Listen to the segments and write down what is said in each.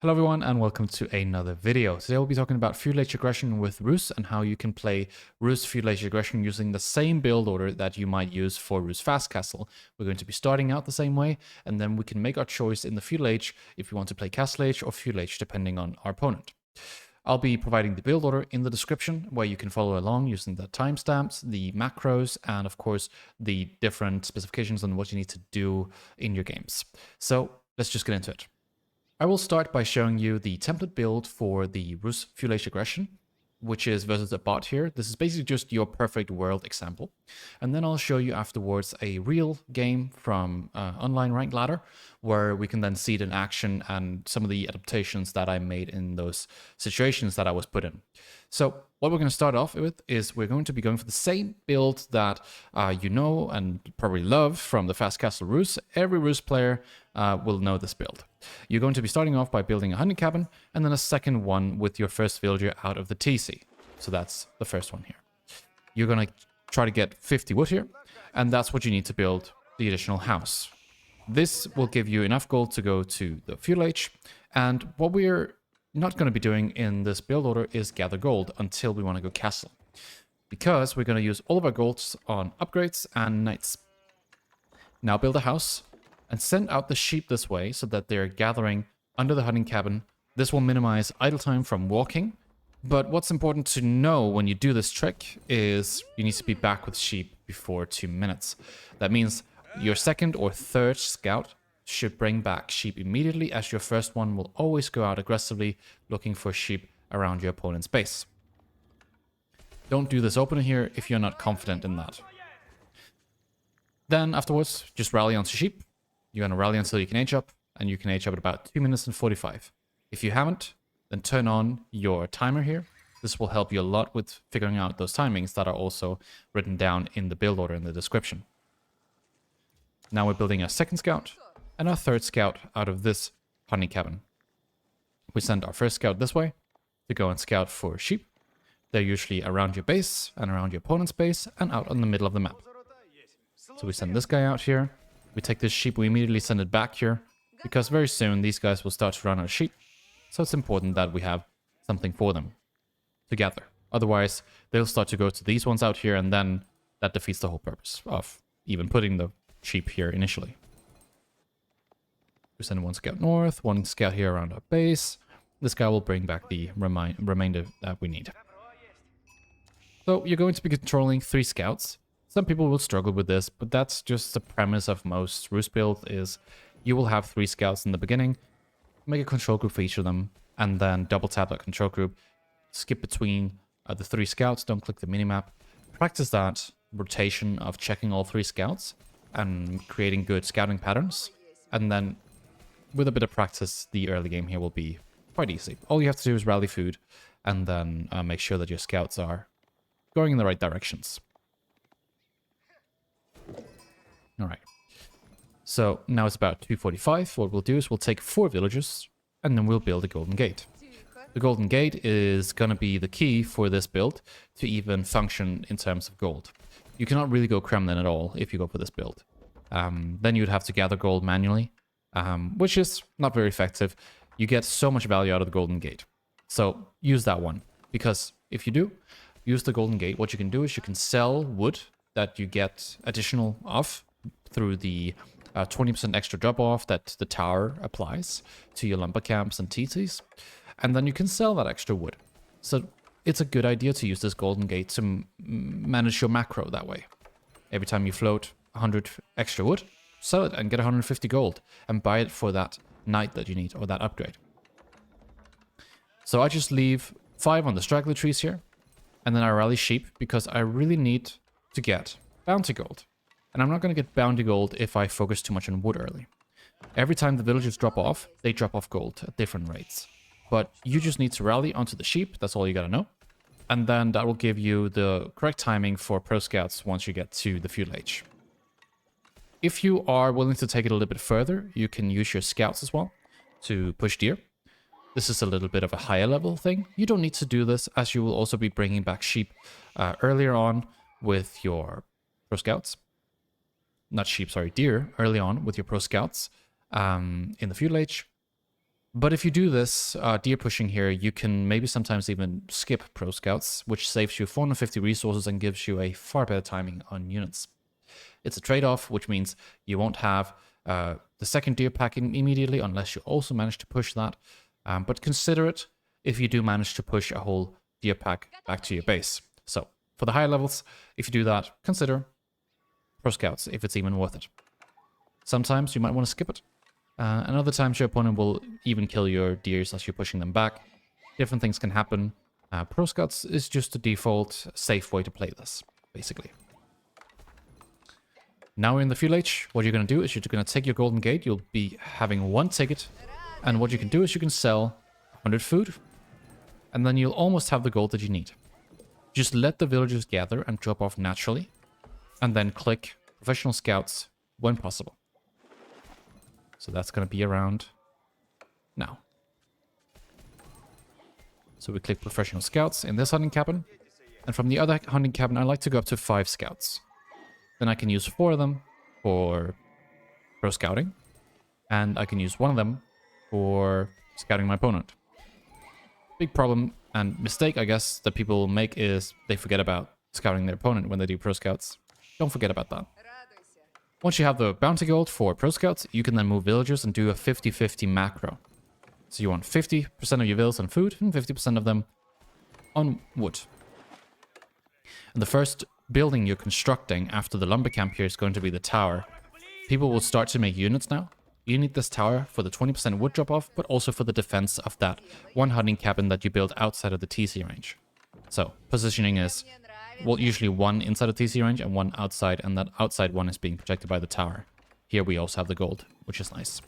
Hello everyone and welcome to another video. Today we'll be talking about Feudal Age aggression with Rus and how you can play Rus Feudal Age aggression using the same build order that you might use for Rus Fast Castle. We're going to be starting out the same way and then we can make our choice in the Feudal Age if you want to play Castle Age or Feudal Age depending on our opponent. I'll be providing the build order in the description where you can follow along using the timestamps, the macros, and of course the different specifications on what you need to do in your games. So let's just get into it. I will start by showing you the template build for the Rus Feudal Age aggression, which is versus a bot here. This is basically just your perfect world example. And then I'll show you afterwards a real game from Online Ranked Ladder, where we can then see it in action and some of the adaptations that I made in those situations that I was put in. So what we're going to start off with is we're going to be going for the same build that you know and probably love from the Fast Castle Rus. Every Rus player will know this build. You're going to be starting off by building a hunting cabin and then a second one with your first villager out of the TC. So that's the first one here. You're going to try to get 50 wood here, and that's what you need to build the additional house. This will give you enough gold to go to the Feudal Age, and what we're not going to be doing in this build order is gather gold until we want to go castle, because we're going to use all of our golds on upgrades and knights. Now build a house and send out the sheep this way so that they're gathering under the hunting cabin. This will minimize idle time from walking, but what's important to know when you do this trick is you need to be back with sheep before 2 minutes. That means your second or third scout should bring back sheep immediately, as your first one will always go out aggressively looking for sheep around your opponent's base. Don't do this opener here if you're not confident in that. Then afterwards, just rally onto sheep. You're going to rally until you can age up, and you can age up at about 2 minutes and 45. If you haven't, then turn on your timer here. This will help you a lot with figuring out those timings that are also written down in the build order in the description. Now we're building our second scout and our third scout out of this hunting cabin. We send our first scout this way to go and scout for sheep. They're usually around your base and around your opponent's base and out on the middle of the map. So we send this guy out here. We take this sheep, we immediately send it back here, because very soon these guys will start to run out of sheep. So it's important that we have something for them to gather. Otherwise, they'll start to go to these ones out here, and then that defeats the whole purpose of even putting the sheep here initially. We send one scout north, one scout here around our base. This guy will bring back the remainder that we need. So you're going to be controlling 3 scouts. Some people will struggle with this, but that's just the premise of most Rus builds is you will have 3 scouts in the beginning, make a control group for each of them, and then double tap that control group, skip between the 3 scouts, don't click the minimap. Practice that rotation of checking all 3 scouts and creating good scouting patterns, and then with a bit of practice, the early game here will be quite easy. All you have to do is rally food, and then make sure that your scouts are going in the right directions. Alright, so now it's about 2:45. What we'll do is we'll take 4 villagers and then we'll build a golden gate. The golden gate is going to be the key for this build to even function in terms of gold. You cannot really go Kremlin at all if you go for this build. Then you'd have to gather gold manually, which is not very effective. You get so much value out of the golden gate. So use that one, because if you do use the golden gate, what you can do is you can sell wood that you get additional of through the 20% extra drop-off that the tower applies to your lumber camps and TTs. And then you can sell that extra wood. So it's a good idea to use this golden gate to manage your macro that way. Every time you float 100 extra wood, sell it and get 150 gold and buy it for that knight that you need or that upgrade. So I just leave 5 on the straggler trees here, and then I rally sheep because I really need to get bounty gold. And I'm not going to get bounty gold if I focus too much on wood early. Every time the villagers drop off, they drop off gold at different rates. But you just need to rally onto the sheep, that's all you gotta know. And then that will give you the correct timing for pro scouts once you get to the Feudal Age. If you are willing to take it a little bit further, you can use your scouts as well to push deer. This is a little bit of a higher level thing. You don't need to do this, as you will also be bringing back sheep earlier on with your pro scouts. Not sheep, sorry, deer, early on with your pro scouts in the Feudal Age. But if you do this deer pushing here, you can maybe sometimes even skip pro scouts, which saves you 450 resources and gives you a far better timing on units. It's a trade-off, which means you won't have the second deer pack immediately unless you also manage to push that. But consider it if you do manage to push a whole deer pack back to your base. So for the higher levels, if you do that, consider pro scouts if it's even worth it. Sometimes you might want to skip it. And other times your opponent will even kill your deers as you're pushing them back. Different things can happen. Pro scouts is just the default safe way to play this, basically. Now we're in the Feudal Age. What you're going to do is you're going to take your Golden Gate. You'll be having one ticket. And what you can do is you can sell 100 food. And then you'll almost have the gold that you need. Just let the villagers gather and drop off naturally. And then click Professional Scouts when possible. So that's going to be around now. So we click Professional Scouts in this hunting cabin. And from the other hunting cabin, I like to go up to 5 scouts. Then I can use 4 of them for pro scouting. And I can use 1 of them for scouting my opponent. Big problem and mistake, I guess, that people make is they forget about scouting their opponent when they do pro scouts. Don't forget about that. Once you have the bounty gold for pro scouts, you can then move villagers and do a 50-50 macro. So you want 50% of your villas on food and 50% of them on wood. And the first building you're constructing after the lumber camp here is going to be the tower. People will start to make units now. You need this tower for the 20% wood drop off, but also for the defense of that one hunting cabin that you build outside of the TC range. So positioning is, well, usually 1 inside of TC range and 1 outside, and that outside one is being protected by the tower. Here we also have the gold, which is nice.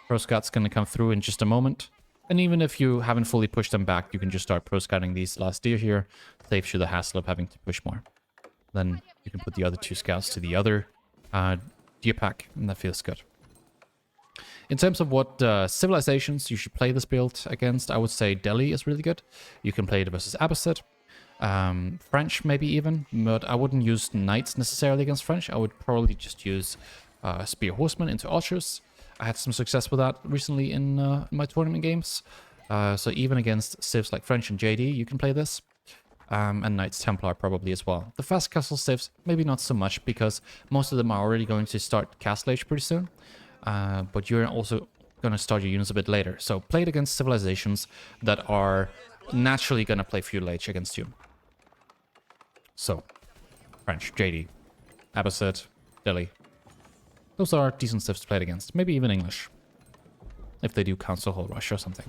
Pro Scout's going to come through in just a moment. And even if you haven't fully pushed them back, you can just start pro scouting these last deer here. Saves you the hassle of having to push more. Then you can put the other 2 scouts to the other deer pack, and that feels good. In terms of what civilizations you should play this build against, I would say Delhi is really good. You can play it versus Abbasid, French maybe even, but I wouldn't use knights necessarily against French. I would probably just use spear horsemen into archers. I had some success with that recently in my tournament games. So even against civs like French and JD, you can play this. And Knights Templar probably as well. The fast castle civs, maybe not so much, because most of them are already going to start Castle Age pretty soon. But you're also going to start your units a bit later. So play it against civilizations that are naturally going to play Feudal Age against you. So, French, JD, Abbasid, Delhi. Those are decent civs to play it against. Maybe even English, if they do Council Hall Rush or something.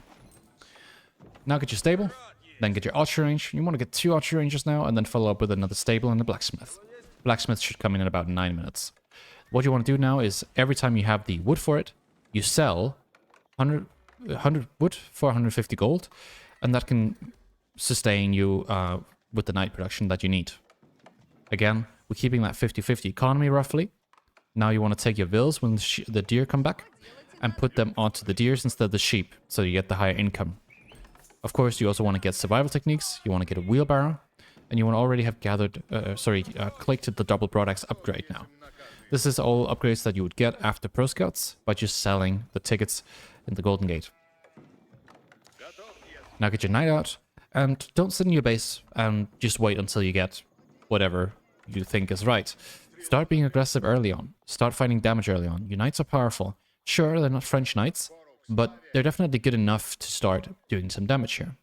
Now get your stable, then get your archer range. You want to get 2 archer ranges now, and then follow up with another stable and a blacksmith. Blacksmith should come in about 9 minutes. What you want to do now is, every time you have the wood for it, you sell 100 wood for 150 gold, and that can sustain you with the night production that you need. Again, we're keeping that 50-50 economy roughly. Now you want to take your vills when the deer come back and put them onto the deers instead of the sheep, so you get the higher income. Of course, you also want to get survival techniques, you want to get a wheelbarrow, and you want to already have clicked the double broadaxe upgrade now. This is all upgrades that you would get after Pro Scouts by just selling the tickets in the Golden Gate. Now get your knight out, and don't sit in your base and just wait until you get whatever you think is right. Start being aggressive early on. Start fighting damage early on. Your knights are powerful. Sure, they're not French knights, but they're definitely good enough to start doing some damage here.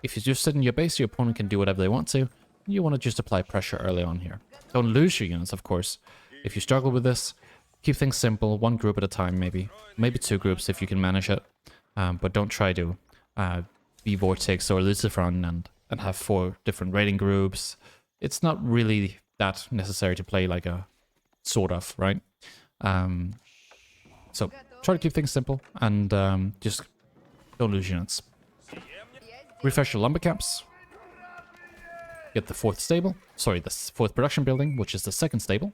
If you just sit in your base, your opponent can do whatever they want to. You want to just apply pressure early on here. Don't lose your units, of course. If you struggle with this, keep things simple. 1 group at a time, maybe. Maybe 2 groups if you can manage it. But don't try to be Vortex or Luciferon and have 4 different raiding groups. It's not really that necessary to play like a sort of, right? So try to keep things simple and just don't lose units. Refresh your lumber camps. Get the 4th stable. Sorry, the 4th production building, which is the 2nd stable.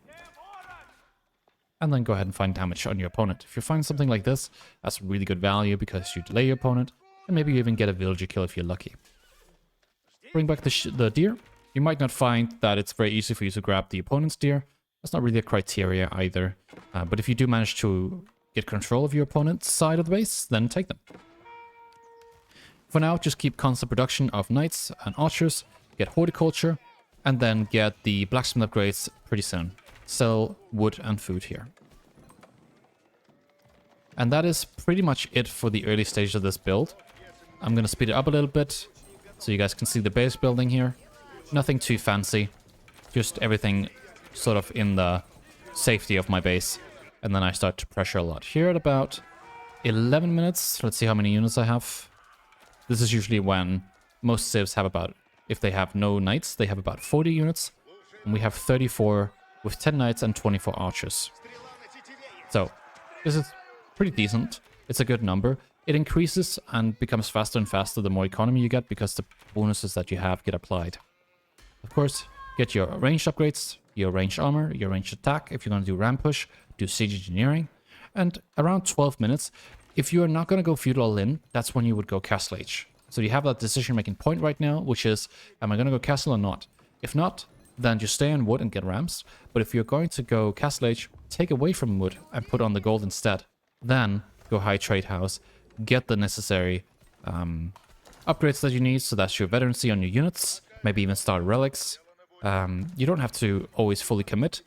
And then go ahead and find damage on your opponent. If you find something like this, that's really good value because you delay your opponent. And maybe you even get a villager kill if you're lucky. Bring back the deer. You might not find that it's very easy for you to grab the opponent's deer. That's not really a criteria either. But if you do manage to get control of your opponent's side of the base, then take them. For now, just keep constant production of knights and archers, get horticulture, and then get the blacksmith upgrades pretty soon. Sell wood and food here. And that is pretty much it for the early stage of this build. I'm going to speed it up a little bit so you guys can see the base building here. Nothing too fancy, just everything sort of in the safety of my base. And then I start to pressure a lot. Here at about 11 minutes, let's see how many units I have. This is usually when most civs have about, if they have no knights, they have about 40 units. And we have 34 with 10 knights and 24 archers. So, this is pretty decent. It's a good number. It increases and becomes faster and faster the more economy you get because the bonuses that you have get applied. Of course, get your ranged upgrades, your ranged armor, your ranged attack. If you're going to do ram push, do siege engineering. And around 12 minutes, if you're not going to go feudal all in, that's when you would go castle age. So you have that decision-making point right now, which is, am I going to go castle or not? If not, then just stay on wood and get rams. But if you're going to go castle age, take away from wood and put on the gold instead. Then go high trade house, get the necessary upgrades that you need, so that's your veterancy on your units, maybe even start relics. You don't have to always fully commit.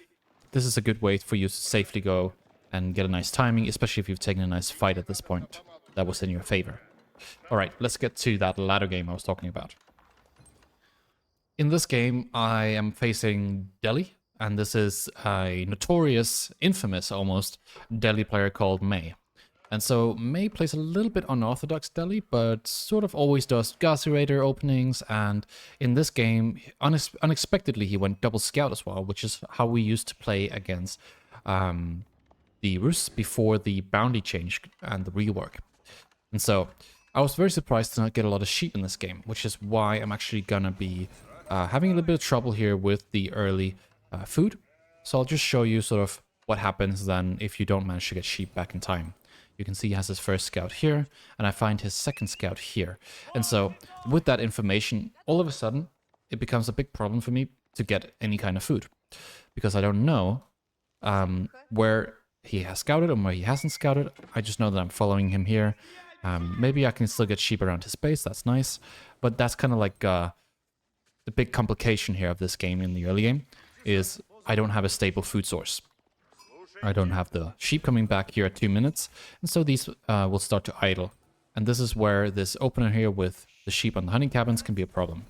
This is a good way for you to safely go and get a nice timing, especially if you've taken a nice fight at this point that was in your favor. Alright, let's get to that ladder game I was talking about. In this game, I am facing Delhi, and this is a notorious, infamous almost, Delhi player called May. And so May plays a little bit unorthodox Delhi, but sort of always does Ghazi Raider openings, and in this game, unexpectedly he went double scout as well, which is how we used to play against the Rus before the bounty change and the rework. And so I was very surprised to not get a lot of sheep in this game, which is why I'm actually gonna be having a little bit of trouble here with the early food. So I'll just show you sort of what happens then if you don't manage to get sheep back in time. You can see he has his first scout here, and I find his second scout here. And so with that information, all of a sudden, it becomes a big problem for me to get any kind of food. Because I don't know where he has scouted and where he hasn't scouted. I just know that I'm following him here. Maybe I can still get sheep around his base, that's nice. But that's kind of like the big complication here of this game in the early game, is I don't have a stable food source. I don't have the sheep coming back here at 2 minutes, and so these will start to idle. And this is where this opener here with the sheep on the hunting cabins can be a problem.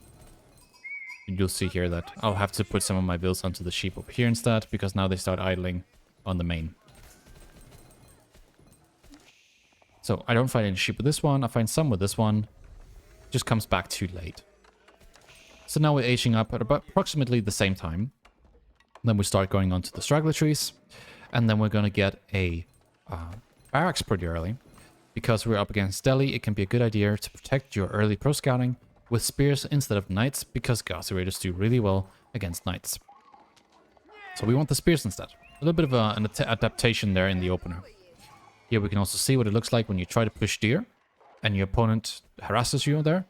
And you'll see here that I'll have to put some of my builds onto the sheep over here instead, because now they start idling on the main. So I don't find any sheep with this one, I find some with this one. Just comes back too late. So now we're aging up at about approximately the same time. Then we start going on to the straggler trees. And then we're going to get a barracks pretty early. Because we're up against Delhi, it can be a good idea to protect your early pro scouting with spears instead of knights, because Ghazi Raiders do really well against knights. So we want the spears instead. A little bit of an adaptation there in the opener. Here we can also see what it looks like when you try to push deer and your opponent harasses you there.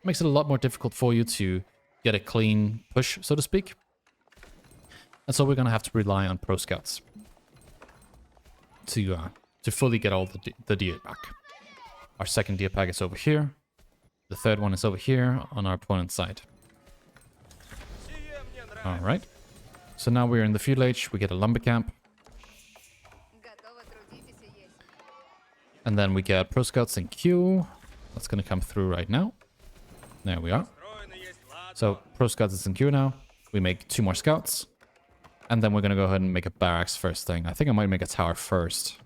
It makes it a lot more difficult for you to get a clean push, so to speak. And so we're going to have to rely on pro scouts to fully get all the deer back. Our second deer pack is over here. The third one is over here on our opponent's side. Alright. So now we're in the feudal age. We get a lumber camp. And then we get pro scouts in queue. That's going to come through right now. There we are. So pro scouts is in queue now. We make 2 more scouts. And then we're going to go ahead and make a barracks first thing. I think I might make a tower first.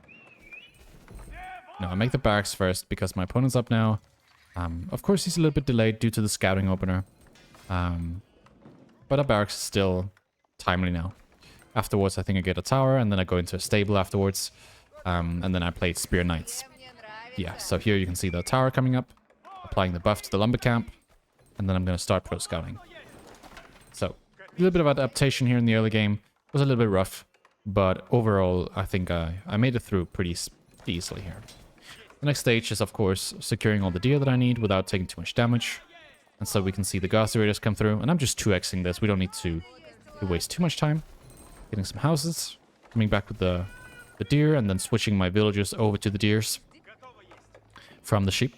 No, I make the barracks first because my opponent's up now. Of course, he's a little bit delayed due to the scouting opener. But a barracks is still timely now. Afterwards, I think I get a tower, and then I go into a stable afterwards. And then I play spear knights. Yeah, so here you can see the tower coming up. Applying the buff to the lumber camp. And then I'm going to start pro scouting. So, a little bit of adaptation here in the early game. It was a little bit rough, but overall, I think I made it through pretty easily here. The next stage is, of course, securing all the deer that I need without taking too much damage. And so we can see the Ghazi Raiders come through, and I'm just 2xing this. We don't need to waste too much time. Getting some houses, coming back with the the deer and then switching my villagers over to the deers from the sheep.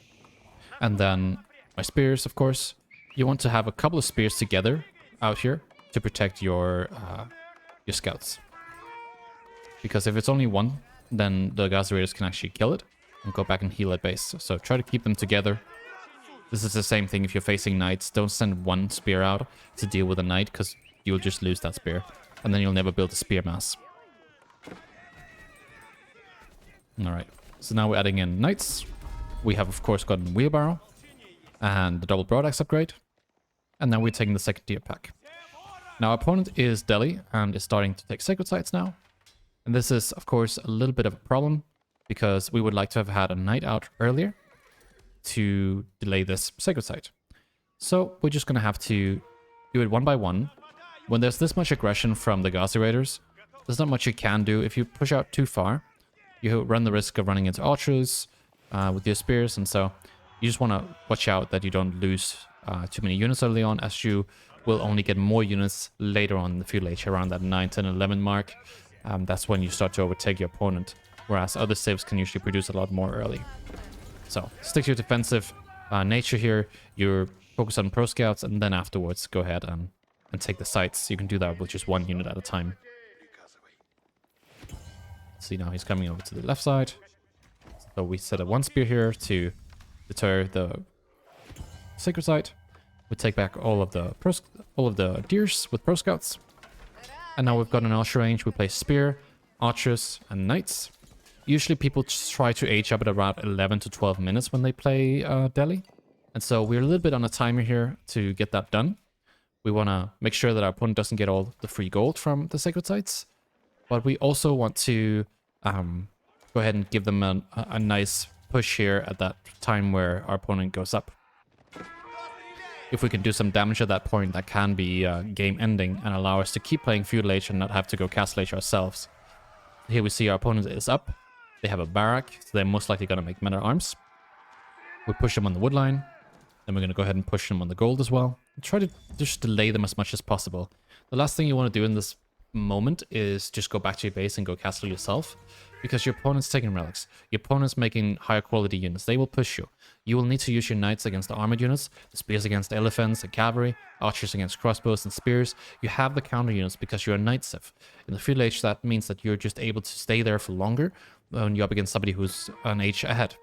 And then my spears, of course. You want to have a couple of spears together out here to protect your scouts. Because if it's only one, then the Gaza Raiders can actually kill it and go back and heal at base. So try to keep them together. This is the same thing if you're facing knights. Don't send one spear out to deal with a knight, because you'll just lose that spear. And then you'll never build a spear mass. Alright, so now we're adding in knights. We have, of course, gotten wheelbarrow and the double broadaxe upgrade. And now we're taking the second tier pack. Now our opponent is Delhi and is starting to take sacred sites now. And this is, of course, a little bit of a problem, because we would like to have had a knight out earlier to delay this sacred site. So we're just going to have to do it one by one. When there's this much aggression from the Gaza Raiders, there's not much you can do. If you push out too far, you run the risk of running into archers with your spears, and so you just want to watch out that you don't lose too many units early on, as you will only get more units later on in the feudal age, around that 9, 10, 11 mark. That's when you start to overtake your opponent, whereas other civs can usually produce a lot more early. So stick to your defensive nature here. You're focused on pro scouts, and then afterwards go ahead and take the sites. You can do that with just one unit at a time. See, now he's coming over to the left side. So we set a one spear here to deter the sacred site. We take back all of the deers with pro scouts. And now we've got an archer range. We play spear, archers, and knights. Usually people try to age up at about 11 to 12 minutes when they play Delhi. And so we're a little bit on a timer here to get that done. We want to make sure that our opponent doesn't get all the free gold from the sacred sites. But we also want to go ahead and give them a nice push here at that time where our opponent goes up. If we can do some damage at that point, that can be game ending and allow us to keep playing Feudal Age and not have to go Castle Age ourselves. Here we see our opponent is up. They have a barrack, so they're most likely going to make men at arms. We push them on the wood line. Then we're going to go ahead and push them on the gold as well. Try to just delay them as much as possible. The last thing you want to do in this moment is just go back to your base and go castle yourself, because your opponent's taking relics. Your opponent's making higher quality units. They will push you. You will need to use your knights against the armored units, the spears against elephants and cavalry, archers against crossbows and spears. You have the counter units because you're a knight civ. In the feudal age, that means that you're just able to stay there for longer when you're up against somebody who's an age ahead.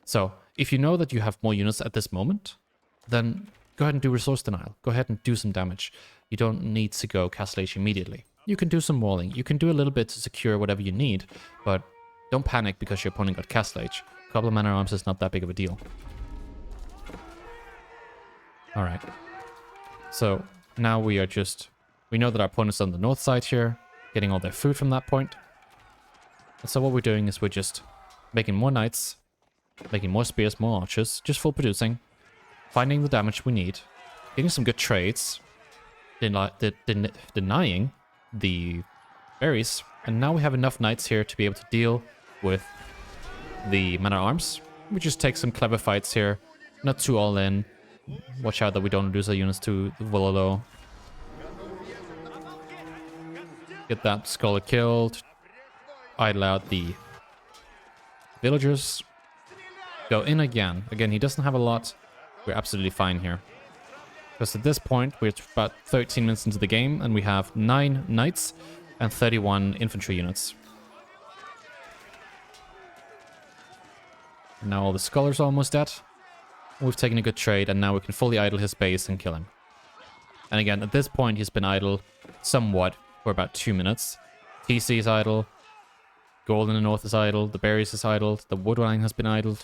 So if you know that you have more units at this moment, then go ahead and do resource denial. Go ahead and do some damage. You don't need to go castle age immediately. You can do some walling. You can do a little bit to secure whatever you need, but don't panic because your opponent got castle age. A couple of men at arms is not that big of a deal. Alright. So now we know that our opponent's on the north side here, getting all their food from that point. And so what we're doing is we're just making more knights, making more spears, more archers, just full producing, finding the damage we need, getting some good trades, denying the berries, and now we have enough knights here to be able to deal with the men at arms. We just take some clever fights here, not too all in. Watch out that we don't lose our units to the Vololo. Get that scholar killed. Idle out the villagers. Go in again. Again, he doesn't have a lot. We're absolutely fine here. Because at this point, we're about 13 minutes into the game, and we have 9 knights and 31 infantry units. And now all the scholars are almost dead. We've taken a good trade, and now we can fully idle his base and kill him. And again, at this point, he's been idle somewhat for about 2 minutes. TC is idle. Gold in the north is idle. The berries is idled. The wood line has been idled.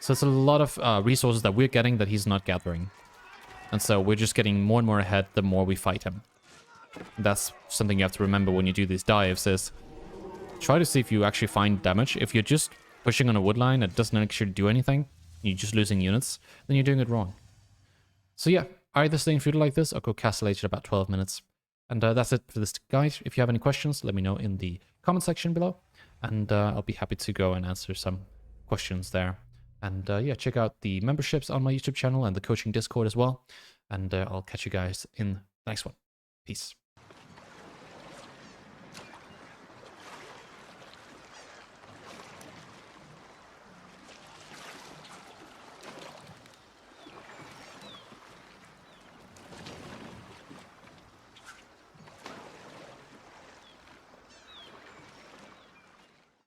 So it's a lot of resources that we're getting that he's not gathering. And so we're just getting more and more ahead the more we fight him. That's something you have to remember when you do these dives, is try to see if you actually find damage. If you're just pushing on a wood line that doesn't actually do anything, you're just losing units, then you're doing it wrong. So yeah, either stay in feudal like this or go castle age at about 12 minutes. And that's it for this guide. If you have any questions, let me know in the comment section below. And I'll be happy to go and answer some questions there. And yeah, check out the memberships on my YouTube channel and the coaching Discord as well. And I'll catch you guys in the next one. Peace.